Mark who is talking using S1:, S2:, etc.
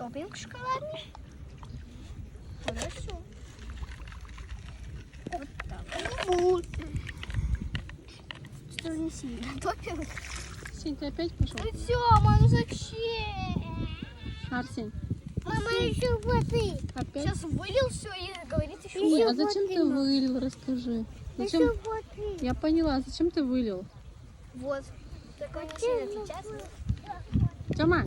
S1: топинг шоколадный. Хорошо. Вот так. Что не сильно топинг?
S2: Сень, ты опять пошел?
S1: Ну все, мама, ну зачем?
S2: Арсень,
S1: Мама, еще воды.
S2: опять?
S1: Сейчас вылил все и говорит еще
S2: Ой,
S1: воды.
S2: а зачем ты вылил? Расскажи. Зачем?
S1: Еще воды.
S2: Я поняла, зачем ты вылил?
S1: Вот. Так они сильно отличаются.
S2: Тёма,